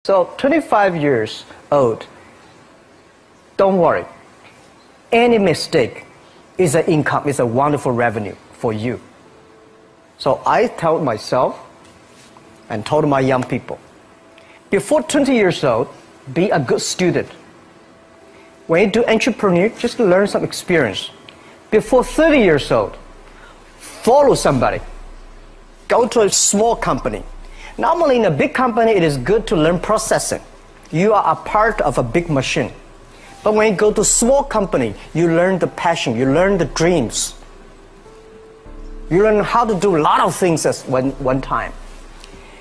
So 25 years old, don't worry. Any mistake is an income, is a wonderful revenue for you. So I told myself and told my young people, before 20 years old, be a good student. When you do entrepreneur, just learn some experience. Before 30 years old, follow somebody. Go to a small company. Normally in a big company, it is good to learn processing. You are a part of a big machine. But when you go to a small company, you learn the passion, you learn the dreams. You learn how to do a lot of things at one time.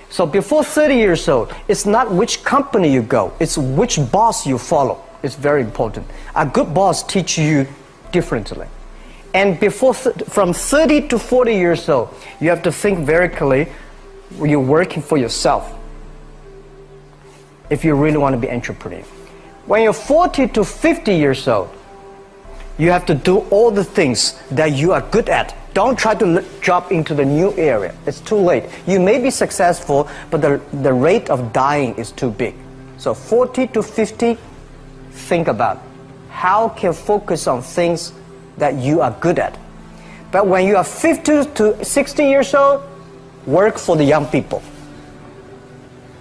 So before 30 years old, it's not which company you go, it's which boss you follow. It's very important. A good boss teaches you differently. And from 30 to 40 years old, you have to think very clearly, you're working for yourself if you really want to be an entrepreneur. When you're 40 to 50 years old, you have to do all the things that you are good at. Don't try to jump into the new area. It's too late. You may be successful, but the rate of dying is too big. So 40 to 50, think about how can you focus on things that you are good at. But when you are 50 to 60 years old, work for the young people,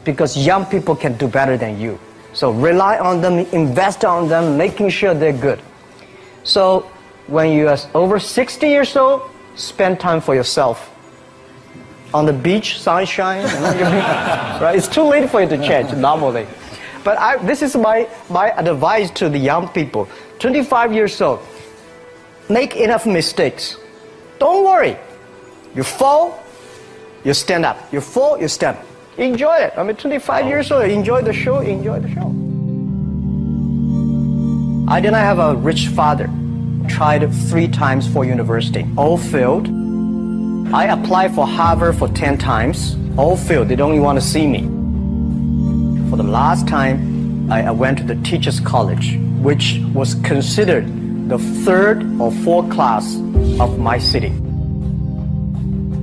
because young people can do better than you. So rely on them, invest on them, making sure they're good. So when you are over 60 years old, spend time for yourself. On the beach, sunshine, right? It's too late for you to change normally. But this is my advice to the young people. 25 years old, make enough mistakes. Don't worry. You fall, you stand up. You fall, you stand up. Enjoy it. I mean, 25 years old, enjoy the show, enjoy the show. I did not have a rich father. Tried 3 times for university. All failed. I applied for Harvard for 10 times. All failed. They don't even want to see me. For the last time, I went to the teacher's college, which was considered the 3rd or 4th class of my city.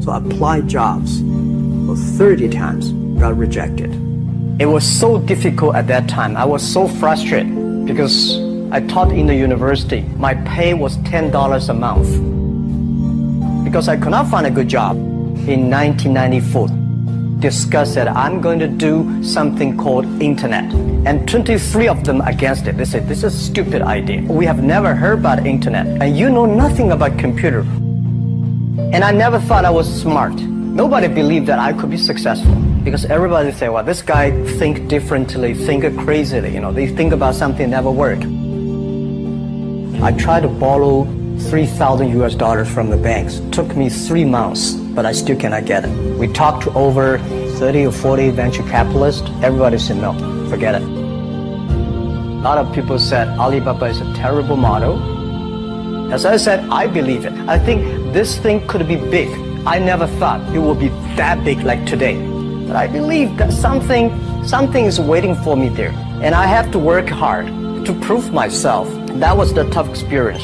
So I applied jobs for 30 times, got rejected. It was so difficult at that time. I was so frustrated because I taught in the university. My pay was $10 a month because I could not find a good job. In 1994, discussed that I'm going to do something called internet, and 23 of them against it. They said, this is a stupid idea. We have never heard about internet, and you know nothing about computer. And I never thought I was smart. Nobody believed that I could be successful, because everybody say, well, this guy think differently, think crazily, they think about something never work. I tried to borrow $3,000 from the banks. It took me 3 months, but I still cannot get it. We talked to over 30 or 40 venture capitalists. Everybody said, no, forget it. A lot of people said Alibaba is a terrible model. As I said, I believe it. I think this thing could be big. I never thought it would be that big like today. But I believe that something is waiting for me there. And I have to work hard to prove myself. That was the tough experience.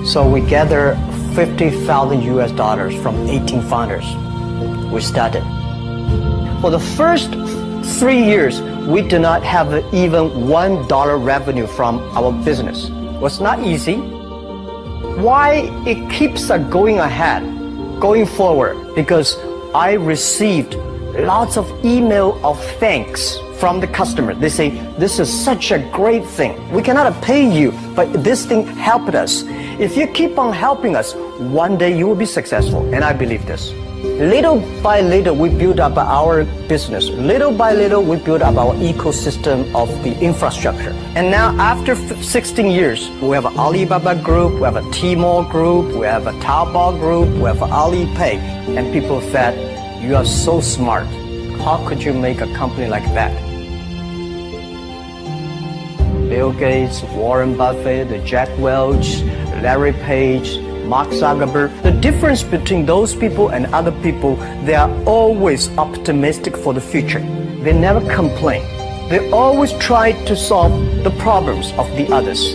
So we gathered $50,000 from 18 founders. We started. For the first 3 years, we did not have even $1 revenue from our business. It was not easy. Why it keeps us going ahead, going forward? Because I received lots of email of thanks from the customer. They say, this is such a great thing. We cannot pay you, but this thing helped us. If you keep on helping us, one day you will be successful. And I believe this. Little by little, we build up our business. Little by little, we build up our ecosystem of the infrastructure. And now, after 16 years, we have an Alibaba group, we have a Tmall group, we have a Taobao group, we have Alipay. And people said, you are so smart. How could you make a company like that? Bill Gates, Warren Buffett, Jack Welch, Larry Page, Mark Zuckerberg. The difference between those people and other people, they are always optimistic for the future. They never complain. They always try to solve the problems of the others.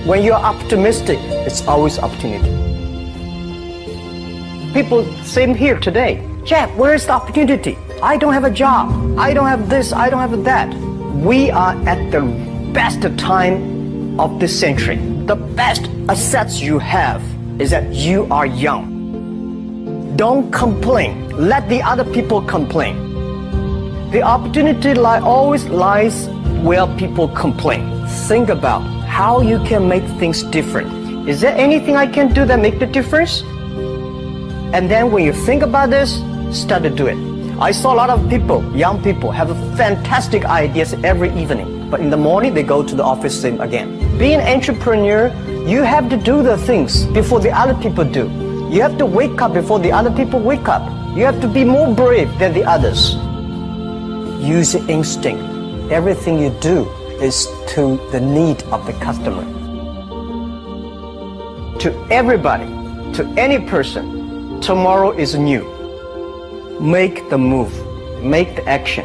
When you're optimistic, it's always opportunity. People, same here today. Jeff, where is the opportunity? I don't have a job. I don't have this. I don't have that. We are at the best time of this century. The best assets you have is that you are young. Don't complain. Let the other people complain. The opportunity always lies where people complain. Think about how you can make things different. Is there anything I can do that make the difference? And then when you think about this, start to do it. I saw a lot of people, young people, have fantastic ideas every evening. But in the morning, they go to the office again. Being an entrepreneur, you have to do the things before the other people do. You have to wake up before the other people wake up. You have to be more brave than the others. Use your instinct. Everything you do is to the need of the customer. To everybody, to any person, tomorrow is new. Make the move. Make the action.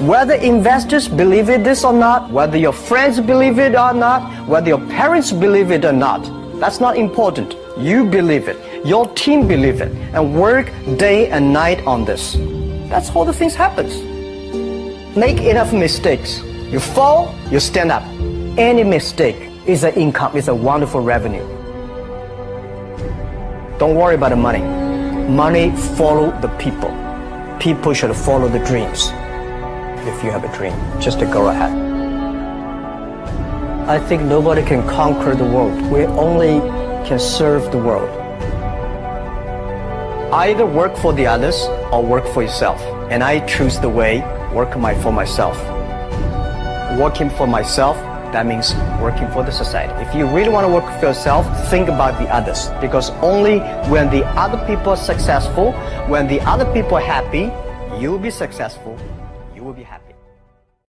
Whether investors believe it this or not, whether your friends believe it or not, whether your parents believe it or not, that's not important. You believe it. Your team believe it. And work day and night on this. That's how the things happens. Make enough mistakes. You fall, you stand up. Any mistake is an income, is a wonderful revenue. Don't worry about the money. Money follow the people. People should follow the dreams. If you have a dream, just to go ahead. I think nobody can conquer the world. We only can serve the world. Either work for the others or work for yourself. And I choose the way, work for myself. Working for myself, that means working for the society. If you really want to work for yourself, think about the others. Because only when the other people are successful, when the other people are happy, you will be successful, you will be happy.